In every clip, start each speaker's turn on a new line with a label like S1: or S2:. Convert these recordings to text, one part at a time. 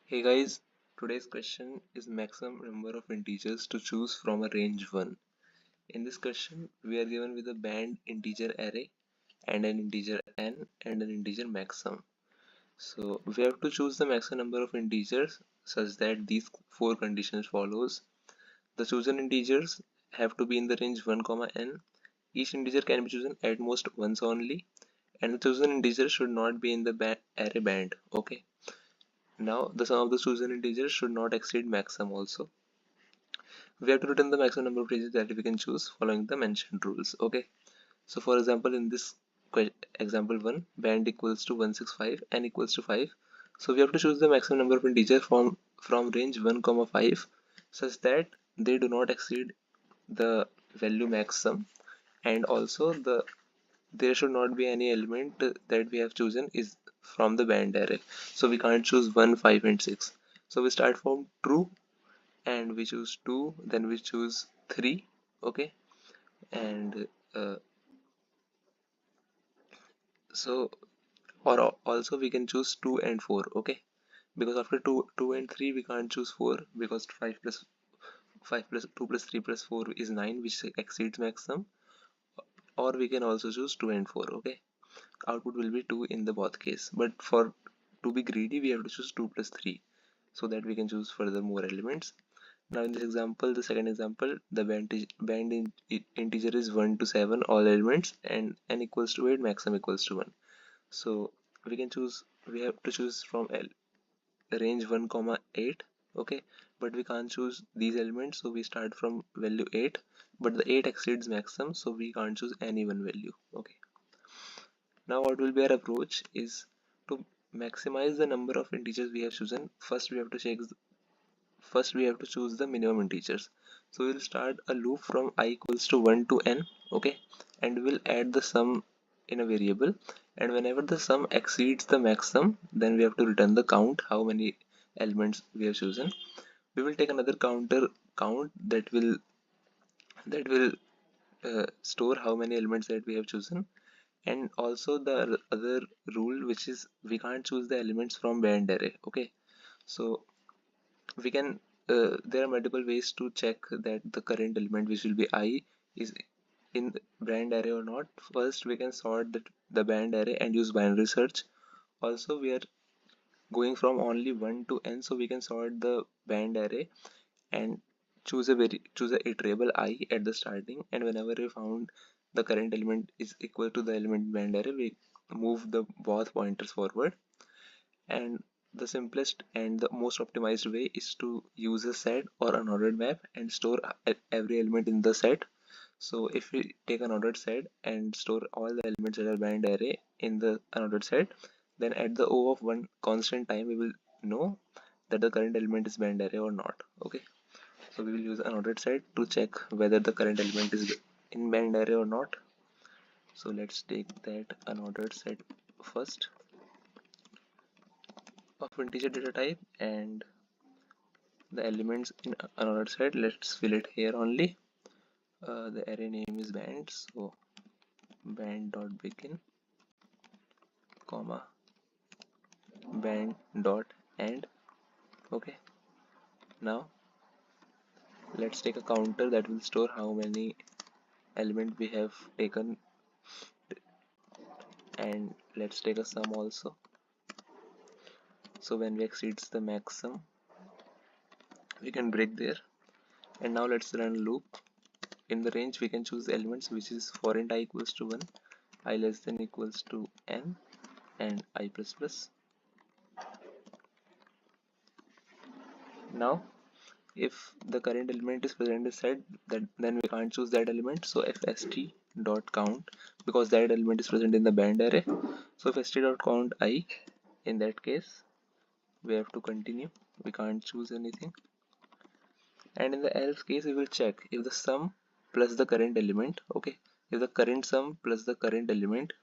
S1: Hey guys, today's question is maximum number of integers to choose from a range 1. In this question, we are given with a band integer array and an integer n and an integer maximum. So we have to choose the maximum number of integers such that these four conditions follows. The chosen integers have to be in the range 1, n. Each integer can be chosen at most once only, and the chosen integer should not be in the array band. Okay. Now the sum of the chosen integers should not exceed maximum also. We have to return the maximum number of digits that we can choose following the mentioned rules. Okay. So for example, in this example 1, band equals to 165 and equals to 5. So we have to choose the maximum number of integers from range 1, 5 such that they do not exceed the value maximum, and also there should not be any element that we have chosen is from the band array. So we can't choose 1, 5 and 6. So we start from true and we choose 2, then we choose 3. Okay. And so or also we can choose 2 and 4. Okay, because after 2 and 3 we can't choose 4, because 5 plus 2 plus 3 plus 4 is 9, which exceeds maximum. Or we can also choose 2 and 4. Okay, output will be 2 in the both case, but for to be greedy we have to choose 2 plus 3 so that we can choose further more elements. Now in this example, the second example, the integer is 1 to 7 all elements, and n equals to 8, maximum equals to 1. So we have to choose from range 1 comma 8. Okay, but we can't choose these elements, so we start from value 8, but the 8 exceeds maximum, so we can't choose any one value. Okay, now what will be our approach is to maximize the number of integers we have chosen. First we have to choose the minimum integers. So we'll start a loop from I equals to 1 to n. Okay, and we'll add the sum in a variable, and whenever the sum exceeds the maximum, then we have to return the count, how many elements we have chosen. We will take another counter count that will store how many elements that we have chosen, and also the other rule, which is we can't choose the elements from band array. Okay, so we can there are multiple ways to check that the current element, which will be I, is in the band array or not. First we can sort the band array and use binary search. Also we are going from only 1 to n, so we can sort the band array and choose a iterable I at the starting, and whenever we found the current element is equal to the element band array, we move the both pointers forward. And the simplest and the most optimized way is to use a set or an ordered map and store every element in the set. So if we take an ordered set and store all the elements that are band array in the unordered set, then at the O of one constant time we will know that the current element is band array or not. Okay, so we will use an ordered set to check whether the current element is in band array or not. So let's take that unordered set first of integer data type, and the elements in another set, let's fill it here only. The array name is band, so band dot begin comma band dot end. Okay, now let's take a counter that will store how many element we have taken, and let's take a sum also. So when we exceeds the maximum, we can break there. And now let's run a loop. In the range we can choose the elements, which is for int I equals to 1, I less than equals to n, and I plus plus. Now if the current element is present in the set, then we can't choose that element, so if st dot count, because that element is present in the band array, so if st dot count I, in that case we have to continue, we can't choose anything. And in the else case we will check if the sum plus the current element, okay, if the current sum plus the current element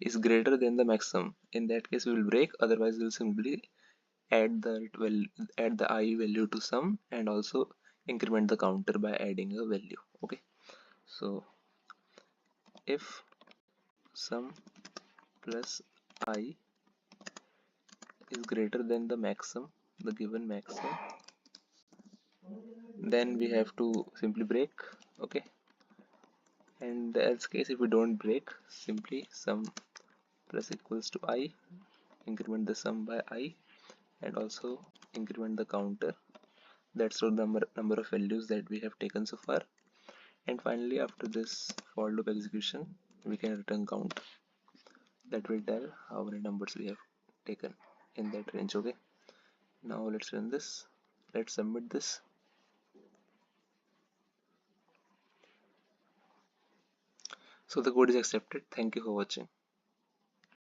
S1: is greater than the maximum, in that case we will break, otherwise we will simply add the I value to sum and also increment the counter by adding a value. Okay, so if sum plus I is greater than the maximum, the given maximum. Then we have to simply break. Okay, and the else case, if we don't break, simply sum plus equals to I, increment the sum by I, and also increment the counter. That's the number of values that we have taken so far. And finally, after this for loop execution, we can return count. That will tell how many numbers we have taken in that range. Okay, now let's run this. Let's submit this. So the code is accepted. Thank you for watching.